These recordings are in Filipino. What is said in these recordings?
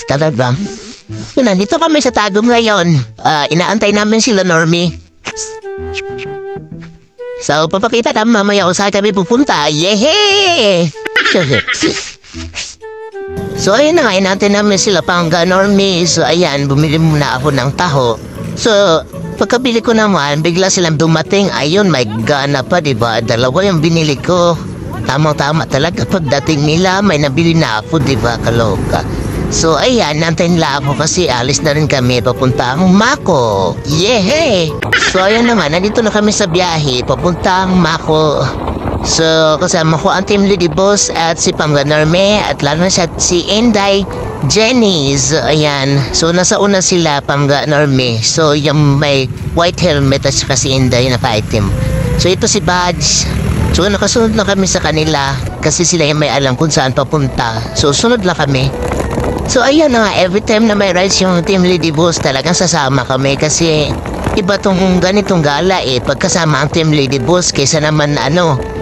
Talaga. Yun, nandito kami sa Tagum ngayon. Inaantay namin sila, Normie. So, papakita namin mamaya kung saan kami pupunta. Yehey! So, ayun na nga, inaantay namin sila Pangga, Normie. So, ayan, bumili muna ako ng taho. So, pagkabili ko naman, bigla silang dumating. Ayun, may gana pa, diba? Dalawa yung binili ko. Tamang-tama talaga. Pagdating nila, may nabili na ako, diba? Kaloka. So, ayan, nantayin nila ako kasi alis na rin kami papuntang Mako. Yehey! So, ayan na nga, nandito na kami sa biyahe, papuntang Mako. So, kasama ko ang Team Lady Boss at si Pangga Norme at lalo na siya si Inday Jenny. So, ayan. So, nasa una sila, Pangga Norme. So, yung may white helmet at saka si Inday na ka-item. So, ito si Badge. So, nakasunod na kami sa kanila kasi sila yung may alam kung saan papunta. So, sunod lang kami. So, ayan na nga, every time na may rides yung Team Lady Boss, talagang sasama kami kasi iba tong ganitong gala pagkasama ang Team Lady Boss kaysa naman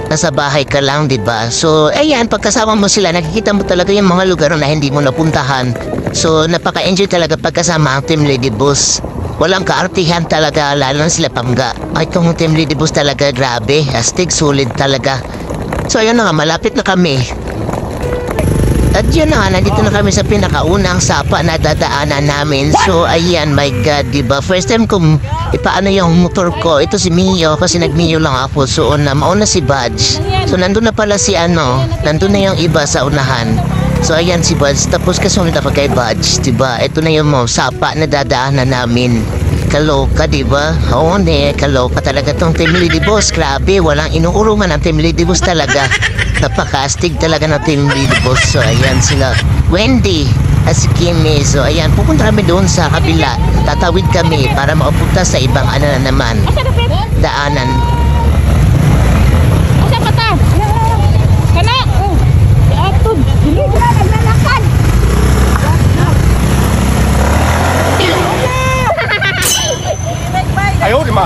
nasa bahay ka lang, diba? So, ayan, pagkasama mo sila, nakikita mo talaga yung mga lugar na hindi mo napuntahan. So, napaka-enjoy talaga pagkasama ang Team Lady Boss. Walang kaartihan talaga, lalo na sila Pangga. Ay, itong Team Lady Boss talaga, grabe, astig, solid talaga. So, ayun na nga, malapit na kami. At yun na nga, nandito na kami sa pinakaunang sapa na dadaanan namin. So, ayan, my God, diba? First time kong ipaano yung motor ko. Ito si Mio, kasi nag-Mio lang ako. So, mauna si Badge. So, nandun na pala si nandun na yung iba sa unahan. So, ayan si Badge. Tapos kasunod ako kay Badge, diba? Ito na yung sapa na dadaanan namin. Kaloka, diba? Oo, kaloka talaga tong Team Lady Boss. Grabe, walang inuurungan ng Team Lady Boss talaga. Napakastig talaga ng Team Lady Boss. So, ayan sila. Wendy at si Kimi. So, ayan, pupunta kami doon sa kabila. Tatawid kami para makapunta sa ibang na naman. Daanan. Asa pa ta? Kana? Atod. Dili ka naglalakad. Ayaw, di ma.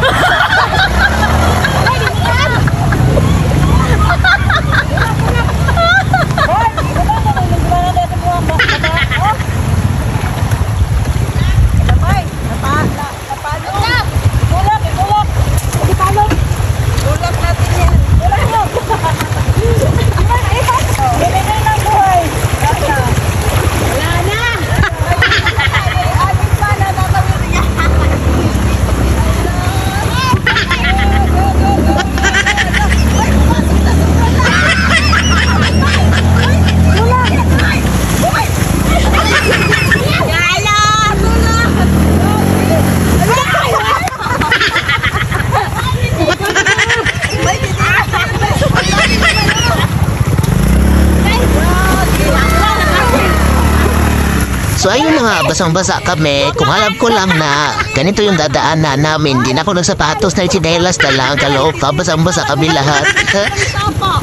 So, ayun na nga, basang-basa kami. Kung alam ko lang na ganito yung dadaanan namin, di na ako nagsapatos na chinelas na lang. Kaloka, basang-basa kami lahat.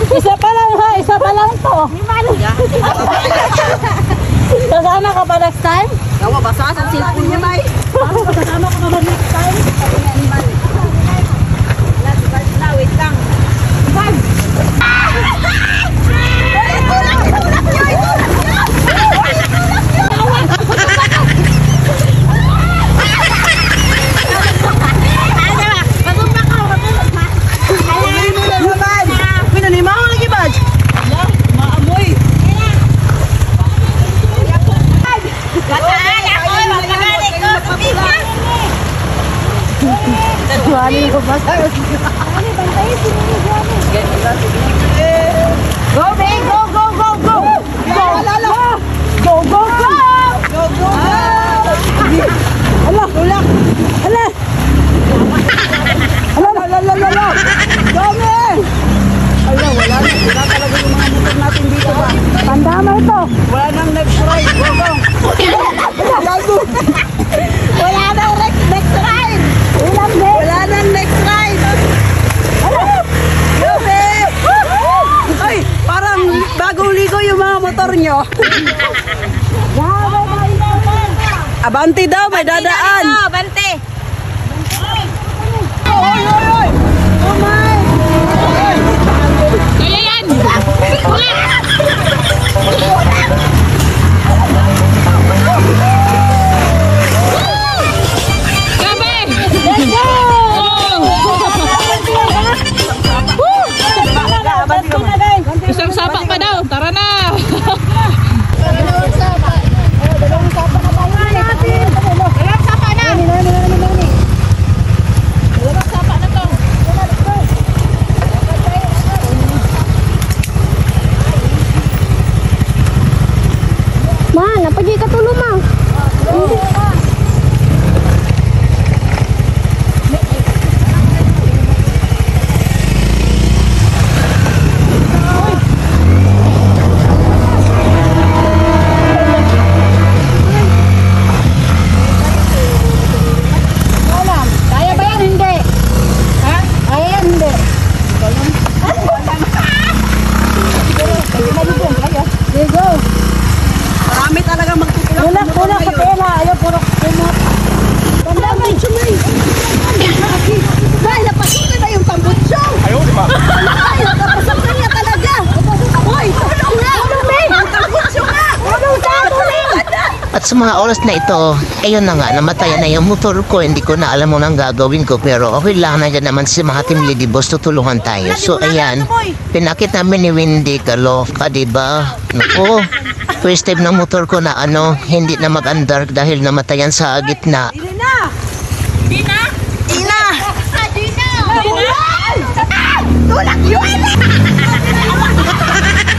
Isa pa lang ha, isa pa lang to. Kasama ka ba next time? Kawa, basa sa cellphone niya, May. Kasama ka ba next time? Wait lang. Juanin ko ba? Bantayin si Mimi Juanin. Go, babe! Go, go, go, go! Go, go, go, go! Go, go, go! Ala, tulak! Ala! Ala! Dami! Ala, wala na. Wala talaga yung mga motor natin dito ba? Tandama ito! Wala nang next ride. Go, go! Wala nang next ride! Ulam, babe! Wala nang next ride. Ala! Go, babe! Ay, parang bagong ligo yung mga motor nyo. Abante daw, may dadaan. Bante! Oy, oy, oy! Oh my! Kaya yan! Ulit! At sa mga oras na ito, ayun na nga, namatay na yung motor ko. Hindi ko na alam mo nang gagawin ko. Pero okay lang, nandiyan naman si mga team lead boss, tutulungan tayo. So ayan, pinakit namin ni Wendy, kaloka, diba? Naku, first time ng motor ko na hindi na mag-andar dahil namatayan sa gitna.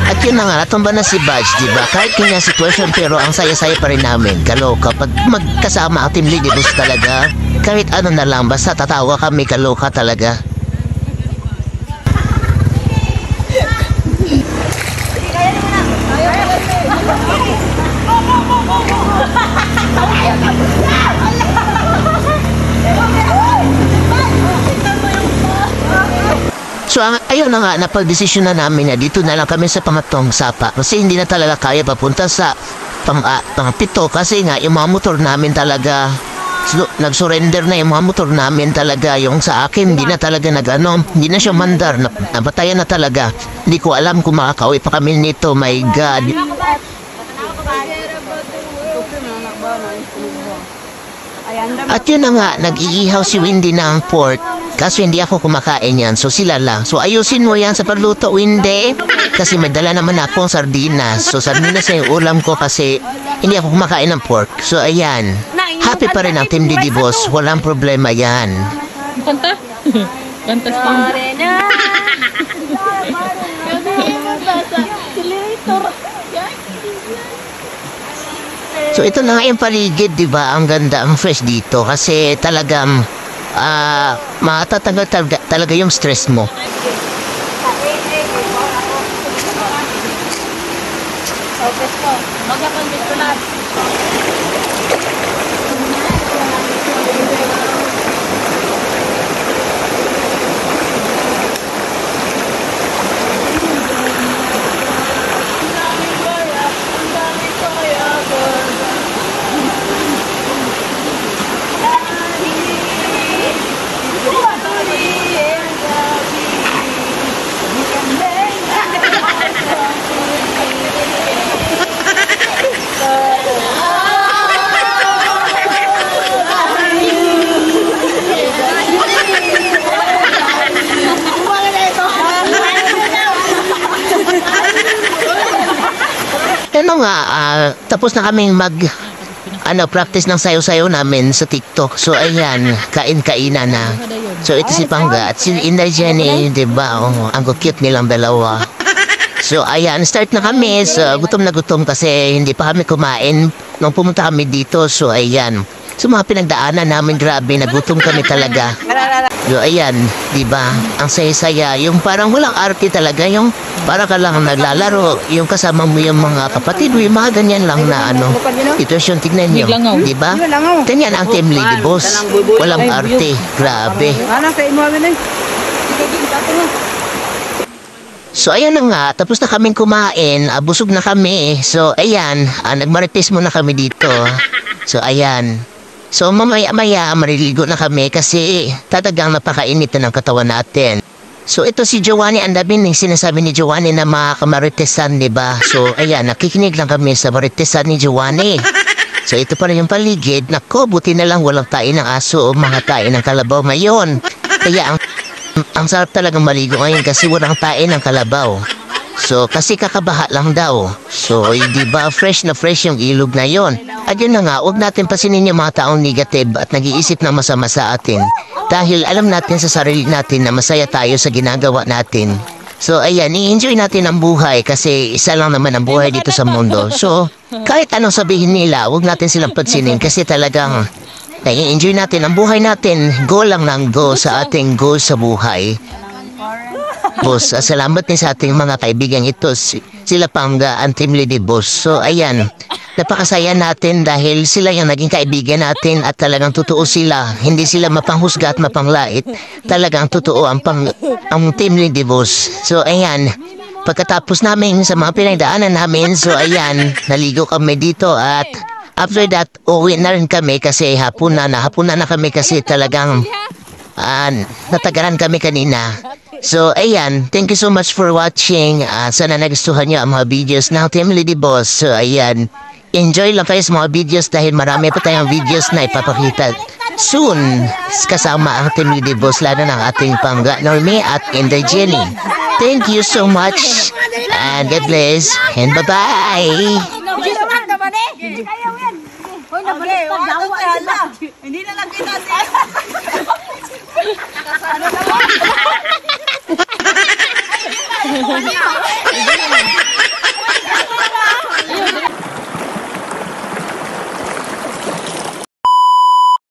At yun na nga, natumba na si Badge, diba? Kahit kanya sitwasyon, pero ang saya-saya pa rin namin. Kaloka, pag magkasama ang team lead boss talaga, kahit ano na lang, basta tatawa kami, kaloka talaga. So ayun na nga, napag-desisyon na namin na dito na lang kami sa pangatong sapa. Kasi hindi na talaga kaya papunta sa pang-pito. Kasi nga, yung mga motor namin talaga, nag-surrender na yung mga motor namin talaga. Yung sa akin, hindi na talaga hindi na siya mandar. Napatayan na talaga. Hindi ko alam kung makakauwi pa kami nito. My God. At yun na nga, nag-iihaw si Wendy ng pork. Kaso hindi ako kumakain yan, so sila lang. So ayusin mo yan sa pagluto, Wendy. Kasi may dala naman akong sardinas. So sardinas na yung ulam ko kasi hindi ako kumakain ng pork. So ayan, happy pa rin ang Team Didi Boss. Walang problema yan. Kanta? Kanta sa So ito na nga yung paligid, di ba? Ang ganda, ang fresh dito. Kasi talagang matatanggal talaga yung stress mo. Ano nga, tapos na kaming practice ng sayo-sayo namin sa TikTok. So ayan, kain-kainan na. So ito si Pangga at si Inday Jenny, diba? Oh, ang cute nilang dalawa. So ayan, start na kami. So gutom na gutom kasi hindi pa kami kumain nung pumunta kami dito. So ayan, so mga pinagdaanan namin, grabe, nagutom kami talaga. So ayan, diba? Ang saya-saya, yung parang walang arte talaga, yung para ka lang naglalaro, yung kasama mo yung mga kapatid, yung mga ganyan lang na situasyon, tignan nyo, diba? Ganyan ang Team Lady Boss, walang arte, grabe. So ayan na nga, tapos na kaming kumain, busog na kami. So ayan, nagmarites muna kami dito. So ayan. So mamaya-maya mariligo na kami kasi talagang napakainit na ng katawan natin. So ito si Giovanni, ang dami ng sinasabi ni Giovanni na mga kamaritesan, diba? So ayan, nakikinig lang kami sa maritesan ni Giovanni. So ito pa rin yung paligid. Nako, buti na lang walang tain ng aso o mga tain ng kalabaw ngayon. Kaya ang sarap talagang maligo ngayon kasi walang tain ng kalabaw. So, kasi kakabaha lang daw. So, di ba fresh na fresh yung ilog na yon. At yun na nga, huwag natin pasinin yung mga taong negative at nag-iisip na masama sa atin. Dahil alam natin sa sarili natin na masaya tayo sa ginagawa natin. So, ayan, i-enjoy natin ang buhay kasi isa lang naman ang buhay dito sa mundo. So, kahit anong sabihin nila, huwag natin silang pansinin kasi talagang i-enjoy natin ang buhay natin. Go lang ng go sa ating goal sa buhay. Boss, salamat din sa ating mga kaibigan ito, sila Pangga, ang Team Lady Boss. So ayan, napakasaya natin dahil sila yung naging kaibigan natin at talagang totoo sila. Hindi sila mapanghusga at mapanglait. Talagang totoo ang Team Lady Boss. So ayan, pagkatapos namin sa mga pinagdaanan namin, so ayan, naligo kami dito at after that, uwi na rin kami kasi hapon na kami kasi talagang natagalan kami kanina. So, ayan, thank you so much for watching. Sana nagustuhan niyo ang mga videos ng Team Lady Boss. So, ayan, enjoy lang kayo sa mga videos dahil marami pa tayong videos na ipapakita soon kasama ang Team Lady Boss, lalo ng ating Pangga Normie at Inday Jenny. Thank you so much and God bless and bye-bye. Hindi na lang kita siya.